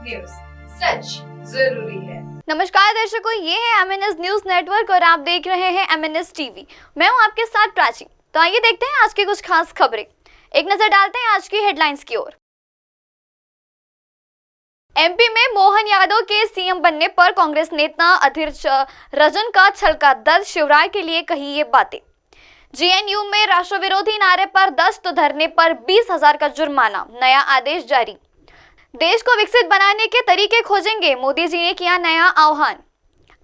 News, सच जरूरी है। नमस्कार दर्शकों, ये है MNS न्यूज नेटवर्क और आप देख रहे हैं MNS टीवी। मैं हूं आपके साथ प्राची। तो आइए देखते हैं आज की कुछ खास खबरें। एक नजर डालते हैं आज की हेडलाइंस की ओर। MP में मोहन यादव के CM बनने पर कांग्रेस नेता अधीर रंजन का छलका दर्द, शिवराय के लिए कही ये बातें। JNU में राष्ट्र विरोधी नारे पर 10 तो धरने पर 20,000 का जुर्माना, नया आदेश जारी। देश को विकसित बनाने के तरीके खोजेंगे, मोदी जी ने किया नया आह्वान।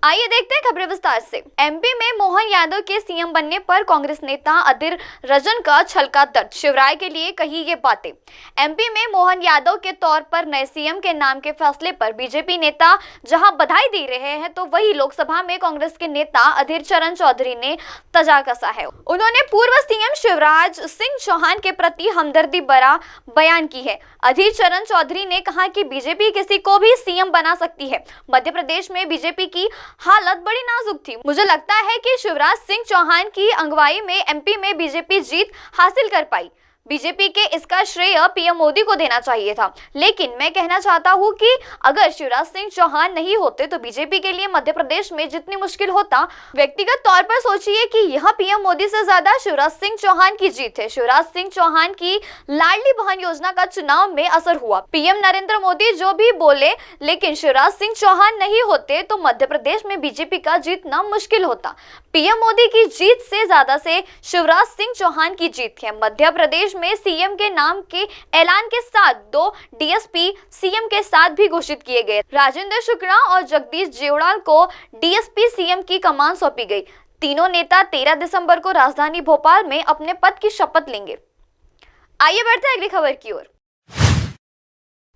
आइए देखते हैं खबरें विस्तार से। MP में मोहन यादव के CM बनने पर कांग्रेस नेता अधीर रंजन का छलका दर्द, शिवराय के लिए कही ये बातें। MP में मोहन यादव के तौर पर नए CM के नाम के फैसले पर बीजेपी नेता जहां बधाई दे रहे हैं, तो वही लोकसभा में कांग्रेस के नेता अधीर चरण चौधरी ने तजा कसा है। उन्होंने पूर्व CM शिवराज सिंह चौहान के प्रति हमदर्दी भरा बयान की है। अधीर चरण चौधरी ने कहा कि बीजेपी किसी को भी CM बना सकती है। मध्य प्रदेश में बीजेपी की हालत बड़ी नाजुक थी। मुझे लगता है कि शिवराज सिंह चौहान की अगुवाई में MP में बीजेपी जीत हासिल कर पाई। बीजेपी के इसका श्रेय PM मोदी को देना चाहिए था। लेकिन मैं कहना चाहता हूं कि अगर शिवराज सिंह चौहान नहीं होते तो बीजेपी के लिए मध्य प्रदेश में जितनी मुश्किल होता, व्यक्तिगत तौर पर सोचिए कि यह PM मोदी से ज्यादा शिवराज सिंह चौहान की जीत है। शिवराज सिंह चौहान की लाडली बहन योजना का चुनाव में असर हुआ। PM नरेंद्र मोदी जो भी बोले, लेकिन शिवराज सिंह चौहान नहीं होते तो मध्य प्रदेश में बीजेपी का जीतना मुश्किल होता। PM मोदी की जीत से ज्यादा से शिवराज सिंह चौहान की जीत है। मध्य प्रदेश में CM के नाम के ऐलान के साथ 2 DSP CM के साथ भी घोषित किए गए। राजेंद्र शुक्ला और जगदीश जेवड़ाल को DSP CM की कमान सौंपी गई। तीनों नेता 13 दिसंबर को राजधानी भोपाल में अपने पद की शपथ लेंगे। आइए बढ़ते हैं अगली खबर की ओर।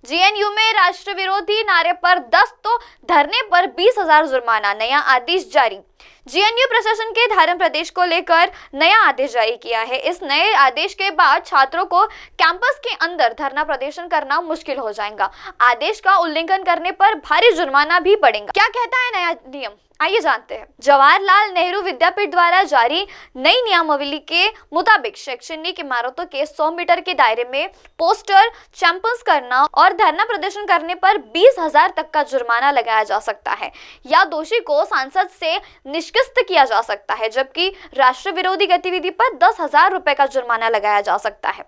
JNU में राष्ट्र विरोधी नारे पर 10 तो धरने पर 20,000 जुर्माना, नया आदेश जारी। JNU प्रशासन के धारण प्रदेश को लेकर नया आदेश जारी किया है। इस नए आदेश के बाद छात्रों को कैंपस के अंदर धरना प्रदर्शन करना मुश्किल हो जाएगा। आदेश का उल्लंघन करने पर भारी जुर्माना भी पड़ेगा। क्या कहता है नया नियम, आइए जानते हैं। जवाहरलाल नेहरू विद्यापीठ द्वारा जारी नई नियमावली के मुताबिक शैक्षणिक इमारतों के 100 मीटर के दायरे में पोस्टर चैंपियंस करना और धरना प्रदर्शन करने पर 20,000 तक का जुर्माना लगाया जा सकता है या दोषी को सांसद से निष्कासित किया जा सकता है, जबकि राष्ट्र विरोधी गतिविधि पर 10,000 रुपए का जुर्माना लगाया जा सकता है।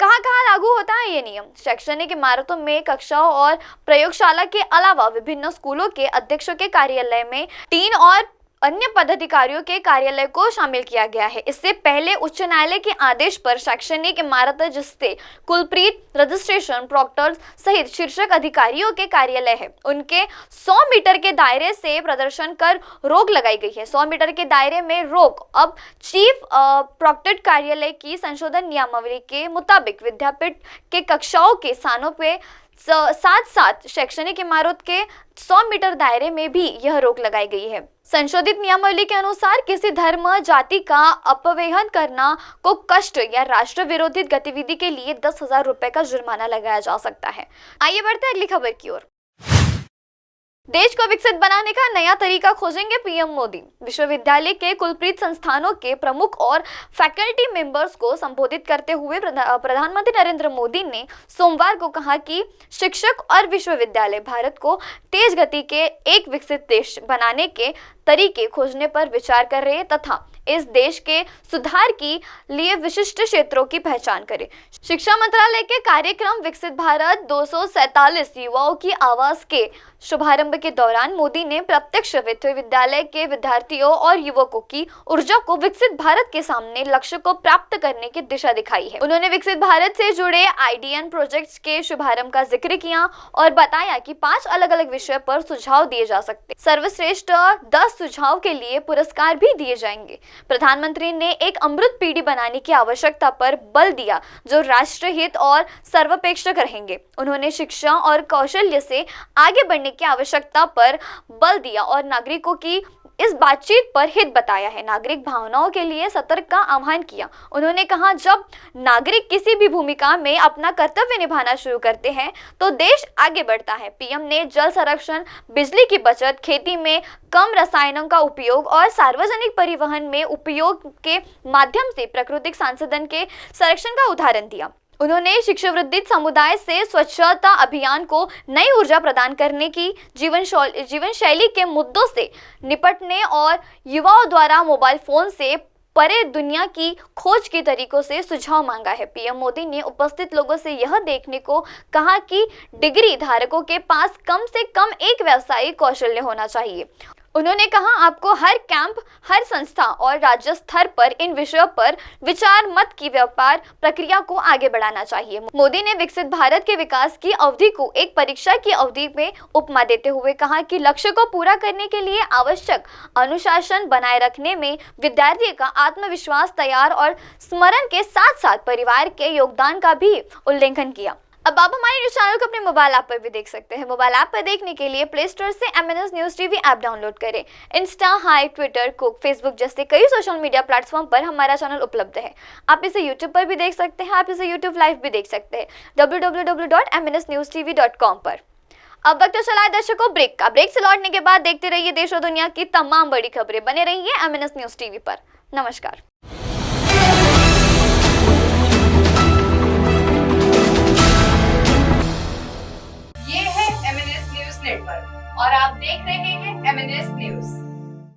कहाँ लागू होता है ये नियम? शैक्षणिक इमारतों में कक्षाओं और प्रयोगशाला के अलावा विभिन्न स्कूलों के अध्यक्षों के कार्यालय में 3 और अन्य पदाधिकारियों के कार्यालय को शामिल किया गया है। इससे पहले उच्च न्यायालय के आदेश पर शैक्षणिक इमारत जिससे कुलपति, रजिस्ट्रेशन, प्रॉक्टर सहित शीर्षक अधिकारियों के कार्यालय है, उनके 100 मीटर के दायरे से प्रदर्शन कर रोक लगाई गई है। 100 मीटर के दायरे में रोक अब चीफ प्रॉक्टर कार्यालय की संशोधन नियमावली के मुताबिक विद्यापीठ के कक्षाओं के स्थानों पे साथ शैक्षणिक इमारत के 100 मीटर दायरे में भी यह रोक लगाई गई है। संशोधित नियमावली के अनुसार किसी धर्म, जाति का अपव्यय करना को कष्ट या राष्ट्र विरोधी गतिविधि के लिए 10,000 रुपए का जुर्माना लगाया जा सकता है। आइए बढ़ते हैं अगली खबर की ओर। देश को विकसित बनाने का नया तरीका खोजेंगे PM मोदी। विश्वविद्यालय के कुलपति, संस्थानों के प्रमुख और फैकल्टी मेंबर्स को संबोधित करते हुए प्रधानमंत्री नरेंद्र मोदी ने सोमवार को कहा कि शिक्षक और विश्वविद्यालय भारत को तेज गति के एक विकसित देश बनाने के तरीके खोजने पर विचार कर रहे तथा इस देश के सुधार के लिए विशिष्ट क्षेत्रों की पहचान करें। शिक्षा मंत्रालय के कार्यक्रम विकसित भारत 247 युवाओं की आवाज के शुभारंभ के दौरान मोदी ने प्रत्यक्ष विश्वविद्यालय के विद्यार्थियों और युवकों की ऊर्जा को विकसित भारत के सामने लक्ष्य को प्राप्त करने की दिशा दिखाई है। उन्होंने विकसित भारत से जुड़े IDN प्रोजेक्ट्स के शुभारंभ का जिक्र किया और बताया कि 5 अलग-अलग विषय पर सुझाव दिए जा सकते। सर्वश्रेष्ठ 10 सुझाव के लिए पुरस्कार भी दिए जाएंगे। प्रधानमंत्री ने एक अमृत पीढ़ी बनाने की आवश्यकता पर बल दिया जो राष्ट्रहित और सर्वपेक्षक रहेंगे। उन्होंने शिक्षा और कौशल्य से आगे बढ़ने की आवश्यकता पर बल दिया और नागरिकों की इस बातचीत पर हित बताया है। नागरिक भावनाओं के लिए सतर्क का आह्वान किया। उन्होंने कहा, जब नागरिक किसी भी भूमिका में अपना कर्तव्य निभाना शुरू करते हैं तो देश आगे बढ़ता है। PM ने जल संरक्षण, बिजली की बचत, खेती में कम रसायनों का उपयोग और सार्वजनिक परिवहन में उपयोग के माध्यम से प्राकृतिक संसाधन के संरक्षण का उदाहरण दिया। उन्होंने शिक्षावृत्ति समुदाय से स्वच्छता अभियान को नई ऊर्जा प्रदान करने की, जीवन शैली के मुद्दों से निपटने और युवाओं द्वारा मोबाइल फोन से परे दुनिया की खोज के तरीकों से सुझाव मांगा है। पीएम मोदी ने उपस्थित लोगों से यह देखने को कहा कि डिग्री धारकों के पास कम से कम एक व्यावसायिक कौशल्य होना चाहिए। उन्होंने कहा, आपको हर कैंप, हर संस्था और राज्य स्तर पर इन विषयों पर विचार मत की व्यापार प्रक्रिया को आगे बढ़ाना चाहिए। मोदी ने विकसित भारत के विकास की अवधि को एक परीक्षा की अवधि में उपमा देते हुए कहा कि लक्ष्य को पूरा करने के लिए आवश्यक अनुशासन बनाए रखने में विद्यार्थी का आत्मविश्वास, तैयार और स्मरण के साथ साथ परिवार के योगदान का भी उल्लेखन किया। अब आप हमारे न्यूज चैनल को अपने मोबाइल ऐप पर भी देख सकते हैं। मोबाइल ऐप पर देखने के लिए प्ले स्टोर से MNS news TV app download करें। इंस्टा, हाइप, ट्विटर, कुक, फेसबुक जैसे कई सोशल मीडिया प्लेटफॉर्म पर हमारा चैनल उपलब्ध है। आप इसे यूट्यूब पर भी देख सकते हैं, आप इसे यूट्यूब लाइव भी देख सकते हैं www.mnsnewstv.com पर। अब वक्त तो चला है दर्शकों ब्रेक का। ब्रेक से लौटने के बाद देखते रहिए देश और दुनिया की तमाम बड़ी खबरें। बने रहिए MNS न्यूज टीवी पर। नमस्कार। ये है MNS न्यूज नेटवर्क और आप देख रहे